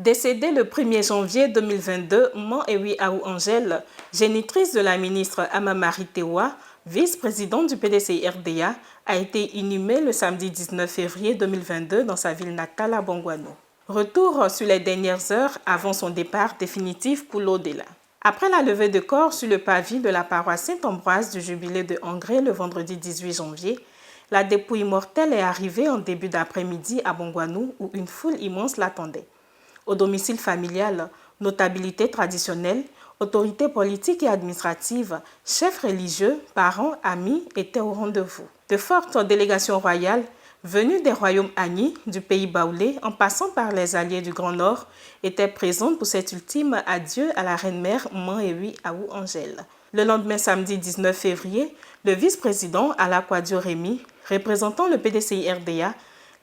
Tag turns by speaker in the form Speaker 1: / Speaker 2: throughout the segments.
Speaker 1: Décédée le 1er janvier 2022, Mont-Ewi Aou Angèle, génitrice de la ministre Amamari Tewa, vice-présidente du PDCI-RDA, a été inhumée le samedi 19 février 2022 dans sa ville natale à Bongouano. Retour sur les dernières heures avant son départ définitif pour l'au-delà. Après la levée de corps sur le pavis de la paroisse Saint-Ambroise du Jubilé de Angré le vendredi 18 janvier, la dépouille mortelle est arrivée en début d'après-midi à Bongouano où une foule immense l'attendait. Au domicile familial, notabilité traditionnelle, autorités politiques et administratives, chefs religieux, parents, amis étaient au rendez-vous. De fortes délégations royales, venues des royaumes Agni, du pays baoulé, en passant par les alliés du Grand Nord, étaient présentes pour cet ultime adieu à la reine-mère Mont-Ewi Aou Angèle. Le lendemain, samedi 19 février, le vice-président Alakwadio Rémy, représentant le PDCI-RDA,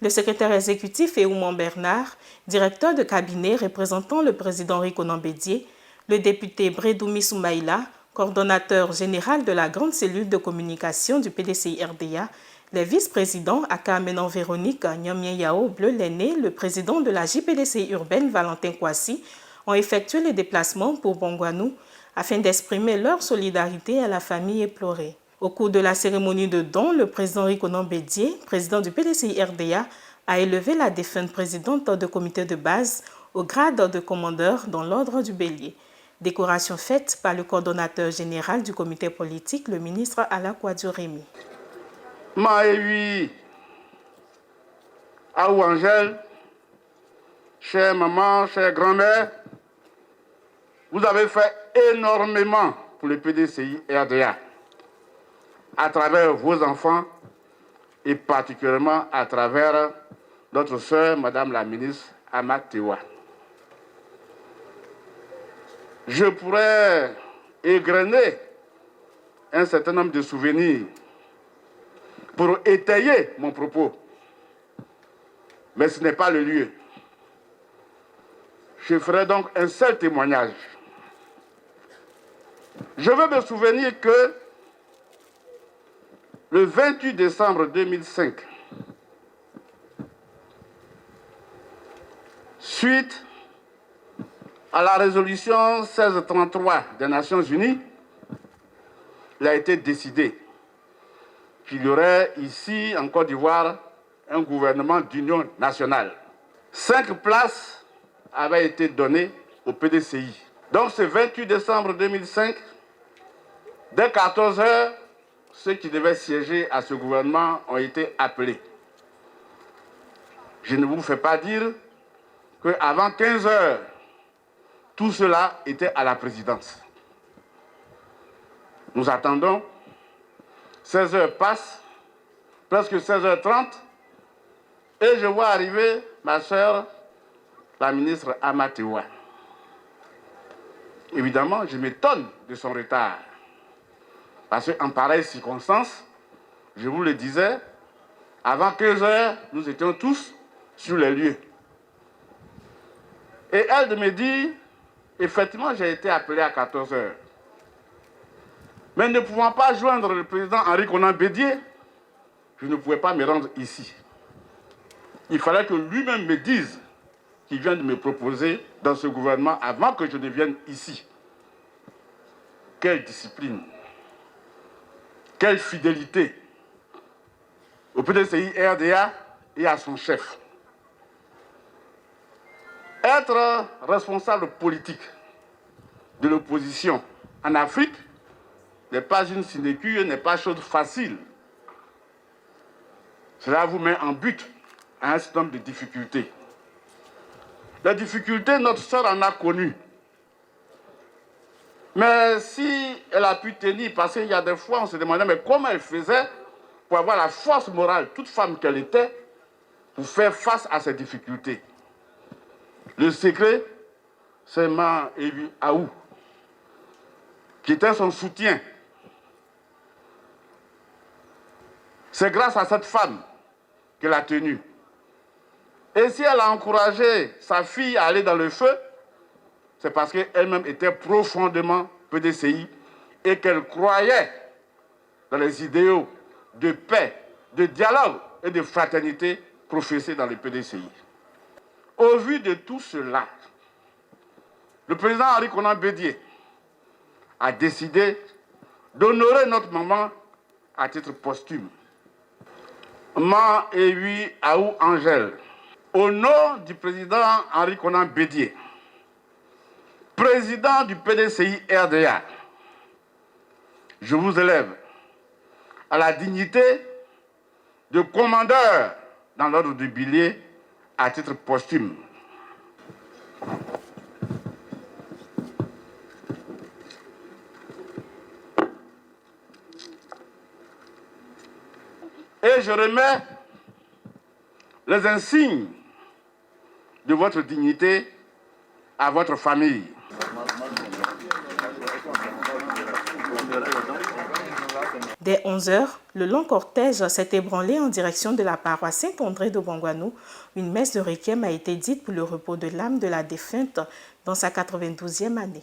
Speaker 1: le secrétaire exécutif Eouman Bernard, directeur de cabinet représentant le président Rikonan Bédié, le député Bredoumi Soumaïla, coordonnateur général de la grande cellule de communication du PDCI-RDA, les vice-présidents Akamenan Véronique Nyamien Yao Bleu-Lenné, le président de la JPDCI urbaine Valentin Kouassi, ont effectué les déplacements pour Bongouano afin d'exprimer leur solidarité à la famille éplorée. Au cours de la cérémonie de don, le président Rikonan Bédié, président du PDCI-RDA, a élevé la défunte présidente de comité de base au grade de commandeur dans l'ordre du Bélier. Décoration faite par le coordonnateur général du comité politique, le ministre Alakwadio Rémy.
Speaker 2: Mont-Ewi Aou Angèle, chère maman, chère grand-mère, vous avez fait énormément pour le PDCI-RDA. À travers vos enfants et particulièrement à travers notre sœur, Madame la ministre Amamari Tewa. Je pourrais égrener un certain nombre de souvenirs pour étayer mon propos, mais ce n'est pas le lieu. Je ferai donc un seul témoignage. Je veux me souvenir que le 28 décembre 2005, suite à la résolution 1633 des Nations Unies, il a été décidé qu'il y aurait ici, en Côte d'Ivoire, un gouvernement d'union nationale. 5 places avaient été données au PDCI. Donc ce 28 décembre 2005, dès 14 heures, ceux qui devaient siéger à ce gouvernement ont été appelés. Je ne vous fais pas dire qu'avant 15 heures, tout cela était à la présidence. Nous attendons, 16 heures passent, presque 16h30, et je vois arriver ma soeur, la ministre Amamari Tewa. Évidemment, je m'étonne de son retard. Parce qu'en pareille circonstance, je vous le disais, avant 15 heures, nous étions tous sur les lieux. Et elle me dit, effectivement, j'ai été appelé à 14 heures. Mais ne pouvant pas joindre le président Rikonan Bédié, je ne pouvais pas me rendre ici. Il fallait que lui-même me dise qu'il vient de me proposer dans ce gouvernement avant que je ne vienne ici. Quelle discipline! Quelle fidélité au PDCI-RDA et à son chef. Être responsable politique de l'opposition en Afrique n'est pas une sinécure, n'est pas chose facile. Cela vous met en but à un certain nombre de difficultés. Les difficultés, notre sœur en a connues. Mais si elle a pu tenir, parce qu'il y a des fois, on se demandait mais comment elle faisait pour avoir la force morale, toute femme qu'elle était, pour faire face à ces difficultés. Le secret, c'est Mont-Ewi Aou, qui était son soutien. C'est grâce à cette femme qu'elle a tenu. Et si elle a encouragé sa fille à aller dans le feu, c'est parce qu'elle-même était profondément PDCI et qu'elle croyait dans les idéaux de paix, de dialogue et de fraternité professés dans le PDCI. Au vu de tout cela, le président Henri Konan Bédié a décidé d'honorer notre maman à titre posthume. Ma Ewi Aou Angèle, au nom du président Henri Konan Bédié, président du PDCI RDA, je vous élève à la dignité de commandeur dans l'ordre du Bélier à titre posthume. Et je remets les insignes de votre dignité à votre famille.
Speaker 1: Dès 11 h, le long cortège s'est ébranlé en direction de la paroisse Saint-André de Bongouanou. Une messe de requiem a été dite pour le repos de l'âme de la défunte dans sa 92e année.